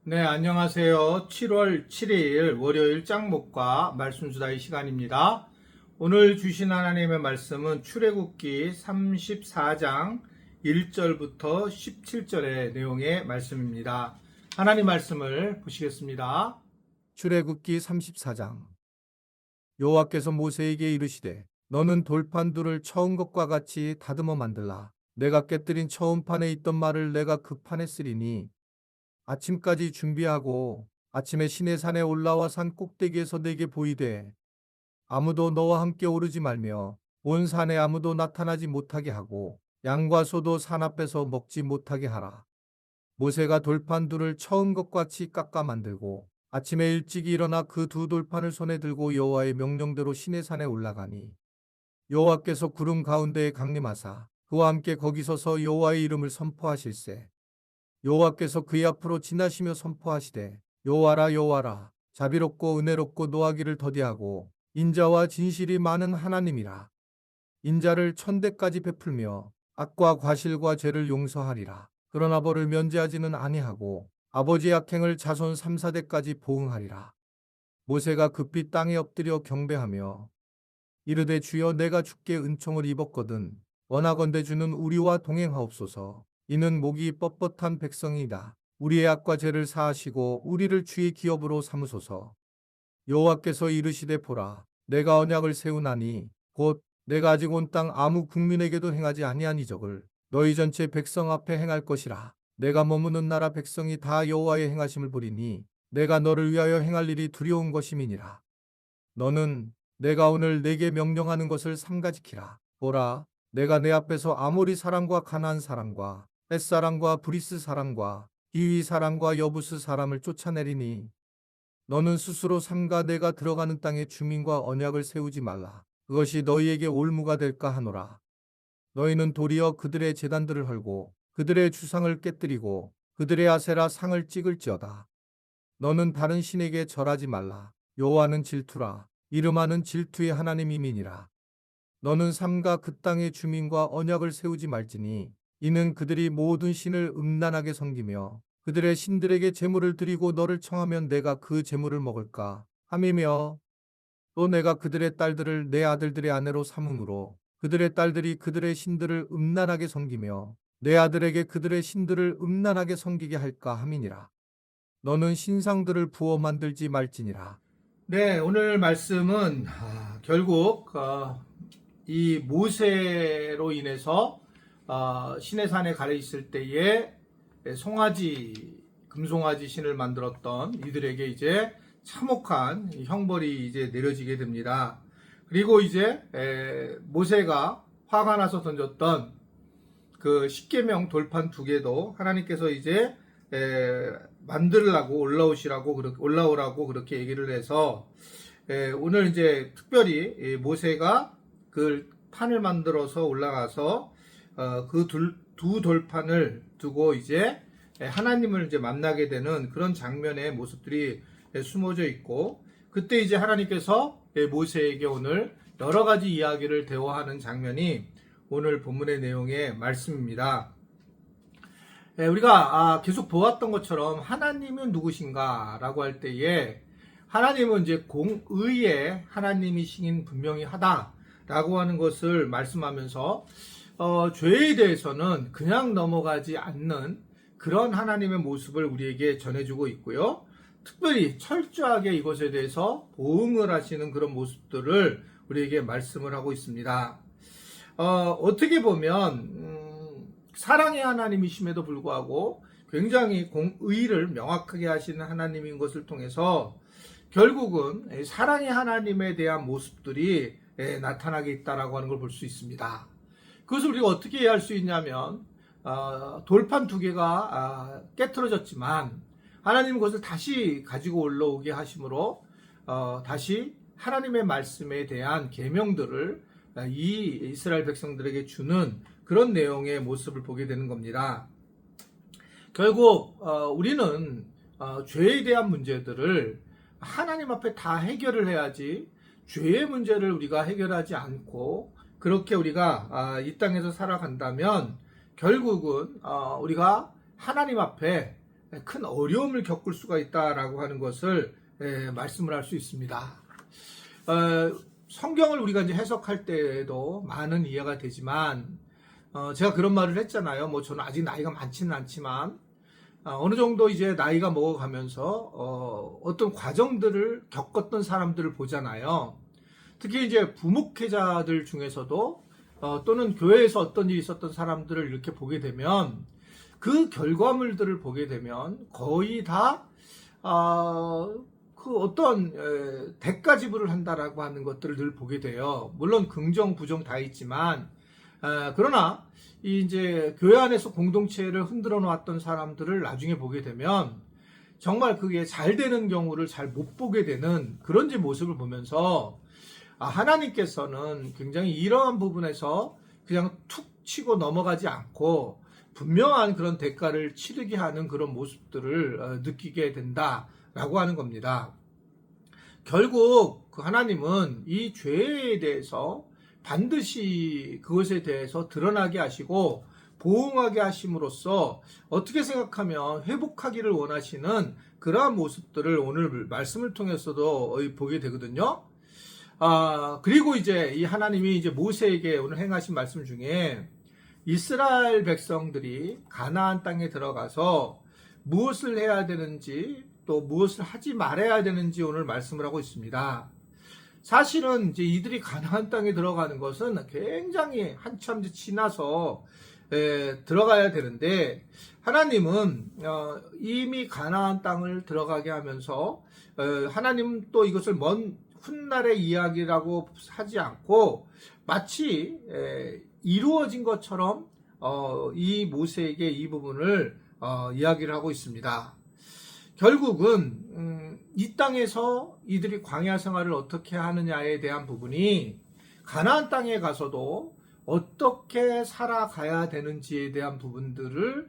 네, 안녕하세요. 7월 7일 월요일 짱목과 말씀수다의 시간입니다. 오늘 주신 하나님의 말씀은 출애굽기 34장 1절부터 17절의 내용의 말씀입니다. 하나님 말씀을 보시겠습니다. 출애굽기 34장. 여호와께서 모세에게 이르시되 너는 돌판둘을 처음 것과 같이 다듬어 만들라. 내가 깨뜨린 처음 판에 있던 말을 내가 그 판에 쓰리니 아침까지 준비하고 아침에 시내산에 올라와 산 꼭대기에서 내게 보이되 아무도 너와 함께 오르지 말며 온 산에 아무도 나타나지 못하게 하고 양과 소도 산 앞에서 먹지 못하게 하라. 모세가 돌판둘을 처음 것과 같이 깎아 만들고 아침에 일찍 일어나 그 두 돌판을 손에 들고 여호와의 명령대로 시내산에 올라가니 여호와께서 구름 가운데에 강림하사 그와 함께 거기 서서 여호와의 이름을 선포하실세. 여호와께서 그의 앞으로 지나시며 선포하시되 여호와라 여호와라 자비롭고 은혜롭고 노하기를 더디하고 인자와 진실이 많은 하나님이라. 인자를 천대까지 베풀며 악과 과실과 죄를 용서하리라. 그러나 벌을 면제하지는 아니하고 아버지의 악행을 자손 3, 4대까지 보응하리라. 모세가 급히 땅에 엎드려 경배하며 이르되 주여 내가 주께 은총을 입었거든 원하건대 주는 우리와 동행하옵소서. 이는 목이 뻣뻣한 백성이다. 우리의 악과 죄를 사하시고 우리를 주의 기업으로 삼으소서. 여호와께서 이르시되 보라 내가 언약을 세우나니 곧 내가 아직 온 땅 아무 국민에게도 행하지 아니한 이적을 너희 전체 백성 앞에 행할 것이라. 내가 머무는 나라 백성이 다 여호와의 행하심을 보리니 내가 너를 위하여 행할 일이 두려운 것임이니라. 너는 내가 오늘 내게 명령하는 것을 삼가 지키라. 보라 내가 내 앞에서 아모리 사람과 가나안 사람과 헷 사람과 브리스 사람과 히위 사람과 여부스 사람을 쫓아내리니 너는 스스로 삼가 내가 들어가는 땅의 주민과 언약을 세우지 말라. 그것이 너희에게 올무가 될까 하노라. 너희는 도리어 그들의 제단들을 헐고 그들의 주상을 깨뜨리고 그들의 아세라 상을 찍을지어다. 너는 다른 신에게 절하지 말라. 여호와는 질투라. 이름하는 질투의 하나님이니라. 너는 삼가 그 땅의 주민과 언약을 세우지 말지니 이는 그들이 모든 신을 음란하게 섬기며 그들의 신들에게 제물을 드리고 너를 청하면 내가 그 제물을 먹을까 함이며 또 내가 그들의 딸들을 내 아들들의 아내로 삼음으로 그들의 딸들이 그들의 신들을 음란하게 섬기며 내 아들에게 그들의 신들을 음란하게 섬기게 할까 함이니라. 너는 신상들을 부어 만들지 말지니라. 네, 오늘 말씀은 결국 이 모세로 인해서 시내산에 가려 있을 때에 송아지, 금송아지 신을 만들었던 이들에게 이제 참혹한 형벌이 이제 내려지게 됩니다. 그리고 이제 모세가 화가 나서 던졌던 그 십계명 돌판 두 개도 하나님께서 이제 만들라고 올라오라고 그렇게 얘기를 해서 오늘 이제 특별히 모세가 그 판을 만들어서 올라가서 그 두 돌판을 두고 이제 하나님을 이제 만나게 되는 그런 장면의 모습들이 숨어져 있고, 그때 이제 하나님께서 모세에게 오늘 여러 가지 이야기를 대화하는 장면이 오늘 본문의 내용의 말씀입니다. 우리가 계속 보았던 것처럼 하나님은 누구신가 라고 할 때에 하나님은 이제 공의의 하나님이신 분명히 하다라고 하는 것을 말씀하면서 죄에 대해서는 그냥 넘어가지 않는 그런 하나님의 모습을 우리에게 전해주고 있고요. 특별히 철저하게 이것에 대해서 보응을 하시는 그런 모습들을 우리에게 말씀을 하고 있습니다. 어떻게 보면 사랑의 하나님이심에도 불구하고 굉장히 공의를 명확하게 하시는 하나님인 것을 통해서 결국은 사랑의 하나님에 대한 모습들이 나타나게 있다라고 하는 걸 볼 수 있습니다. 그것을 우리가 어떻게 이해할 수 있냐면 돌판 두 개가 깨트려졌지만 하나님은 그것을 다시 가지고 올라오게 하심으로 다시 하나님의 말씀에 대한 계명들을 이 이스라엘 백성들에게 주는 그런 내용의 모습을 보게 되는 겁니다. 결국 우리는 죄에 대한 문제들을 하나님 앞에 다 해결을 해야지 죄의 문제를 우리가 해결하지 않고 그렇게 우리가 이 땅에서 살아간다면 결국은 우리가 하나님 앞에 큰 어려움을 겪을 수가 있다라고 하는 것을 말씀을 할 수 있습니다. 성경을 우리가 이제 해석할 때에도 많은 이해가 되지만 제가 그런 말을 했잖아요. 뭐 저는 아직 나이가 많지는 않지만 어느 정도 이제 나이가 먹어가면서 어떤 과정들을 겪었던 사람들을 보잖아요. 특히 이제 부목회자들 중에서도 또는 교회에서 어떤 일이 있었던 사람들을 이렇게 보게 되면 그 결과물들을 보게 되면 거의 다 그 어떤 대가 지불을 한다라고 하는 것들을 늘 보게 돼요. 물론 긍정, 부정 다 있지만 그러나 이제 교회 안에서 공동체를 흔들어 놓았던 사람들을 나중에 보게 되면 정말 그게 잘 되는 경우를 잘 못 보게 되는 그런 모습을 보면서 하나님께서는 굉장히 이러한 부분에서 그냥 툭 치고 넘어가지 않고 분명한 그런 대가를 치르게 하는 그런 모습들을 느끼게 된다라고 하는 겁니다. 결국 그 하나님은 이 죄에 대해서 반드시 그것에 대해서 드러나게 하시고 보응하게 하심으로써 어떻게 생각하면 회복하기를 원하시는 그러한 모습들을 오늘 말씀을 통해서도 보게 되거든요. 그리고 이제 이 하나님이 이제 모세에게 오늘 행하신 말씀 중에 이스라엘 백성들이 가나안 땅에 들어가서 무엇을 해야 되는지 또 무엇을 하지 말아야 되는지 오늘 말씀을 하고 있습니다. 사실은 이제 이들이 가나안 땅에 들어가는 것은 굉장히 한참 지나서 들어가야 되는데 하나님은 이미 가나안 땅을 들어가게 하면서 하나님은 또 이것을 먼 훗날의 이야기라고 하지 않고 마치 이루어진 것처럼 이 모세에게 이 부분을 이야기를 하고 있습니다. 결국은 이 땅에서 이들이 광야 생활을 어떻게 하느냐에 대한 부분이 가나안 땅에 가서도 어떻게 살아가야 되는지에 대한 부분들을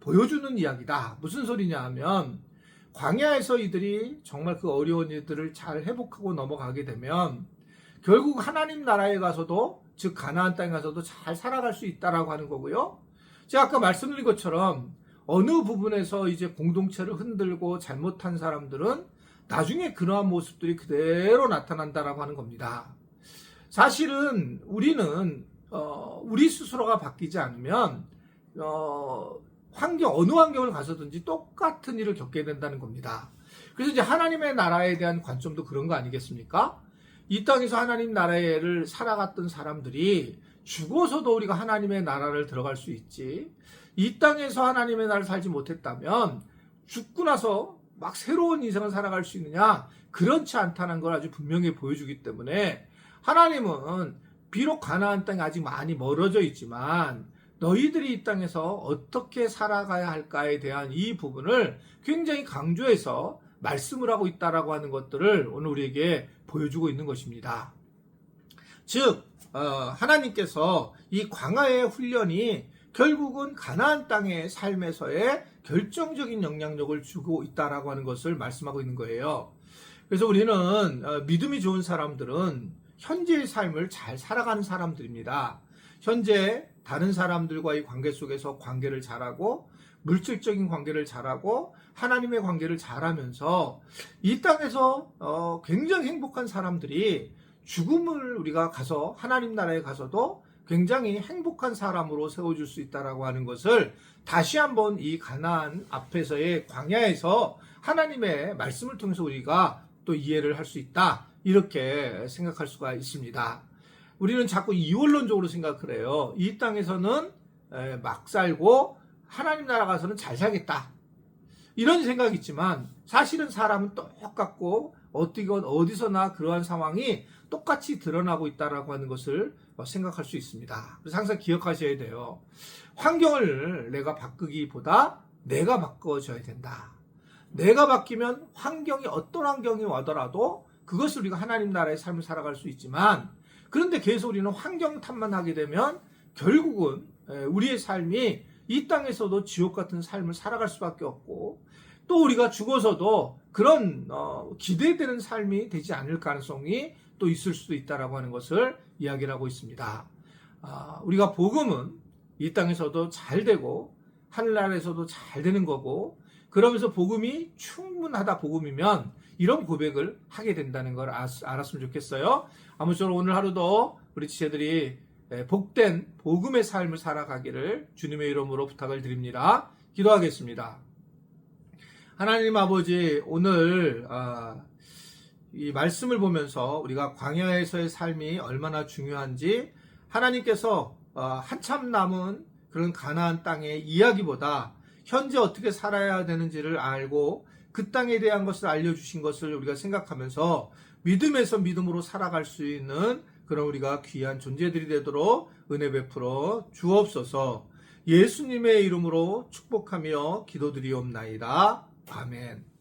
보여주는 이야기다. 무슨 소리냐 하면 광야에서 이들이 정말 그 어려운 일들을 잘 회복하고 넘어가게 되면 결국 하나님 나라에 가서도 즉 가나안 땅에 가서도 잘 살아갈 수 있다라고 하는 거고요. 제가 아까 말씀드린 것처럼 어느 부분에서 이제 공동체를 흔들고 잘못한 사람들은 나중에 그러한 모습들이 그대로 나타난다라고 하는 겁니다. 사실은 우리는 우리 스스로가 바뀌지 않으면 어느 환경을 가서든지 똑같은 일을 겪게 된다는 겁니다. 그래서 이제 하나님의 나라에 대한 관점도 그런 거 아니겠습니까? 이 땅에서 하나님 나라를 살아갔던 사람들이 죽어서도 우리가 하나님의 나라를 들어갈 수 있지, 이 땅에서 하나님의 나라를 살지 못했다면 죽고 나서 막 새로운 인생을 살아갈 수 있느냐? 그렇지 않다는 걸 아주 분명히 보여주기 때문에 하나님은 비록 가나안 땅이 아직 많이 멀어져 있지만 너희들이 이 땅에서 어떻게 살아가야 할까에 대한 이 부분을 굉장히 강조해서 말씀을 하고 있다라고 하는 것들을 오늘 우리에게 보여주고 있는 것입니다. 즉 하나님께서 이 광야의 훈련이 결국은 가나안 땅의 삶에서의 결정적인 영향력을 주고 있다라고 하는 것을 말씀하고 있는 거예요. 그래서 우리는 믿음이 좋은 사람들은 현재의 삶을 잘 살아가는 사람들입니다. 현재 다른 사람들과의 관계 속에서 관계를 잘하고 물질적인 관계를 잘하고 하나님의 관계를 잘하면서 이 땅에서 굉장히 행복한 사람들이 죽음을 우리가 가서 하나님 나라에 가서도 굉장히 행복한 사람으로 세워줄 수 있다라고 하는 것을 다시 한번 이 가나안 앞에서의 광야에서 하나님의 말씀을 통해서 우리가 또 이해를 할 수 있다, 이렇게 생각할 수가 있습니다. 우리는 자꾸 이원론적으로 생각을 해요. 이 땅에서는 막 살고 하나님 나라 가서는 잘 살겠다, 이런 생각이 있지만 사실은 사람은 똑같고 어디서나 그러한 상황이 똑같이 드러나고 있다라고 하는 것을 생각할 수 있습니다. 그래서 항상 기억하셔야 돼요. 환경을 내가 바꾸기보다 내가 바꿔줘야 된다. 내가 바뀌면 환경이 어떤 환경이 와더라도 그것을 우리가 하나님 나라의 삶을 살아갈 수 있지만, 그런데 계속 우리는 환경 탓만 하게 되면 결국은 우리의 삶이 이 땅에서도 지옥 같은 삶을 살아갈 수밖에 없고, 또 우리가 죽어서도 그런 기대되는 삶이 되지 않을 가능성이 또 있을 수도 있다라고 하는 것을 이야기를 하고 있습니다. 우리가 복음은 이 땅에서도 잘 되고 하늘나라에서도 잘 되는 거고, 그러면서 복음이 충분하다, 복음이면 이런 고백을 하게 된다는 걸 알았으면 좋겠어요. 아무쪼록 오늘 하루도 우리 지체들이 복된 복음의 삶을 살아가기를 주님의 이름으로 부탁을 드립니다. 기도하겠습니다. 하나님 아버지, 오늘 이 말씀을 보면서 우리가 광야에서의 삶이 얼마나 중요한지, 하나님께서 한참 남은 그런 가나안 땅의 이야기보다 현재 어떻게 살아야 되는지를 알고 그 땅에 대한 것을 알려주신 것을 우리가 생각하면서 믿음에서 믿음으로 살아갈 수 있는 그런 우리가 귀한 존재들이 되도록 은혜 베풀어 주옵소서. 예수님의 이름으로 축복하며 기도드리옵나이다. 아멘.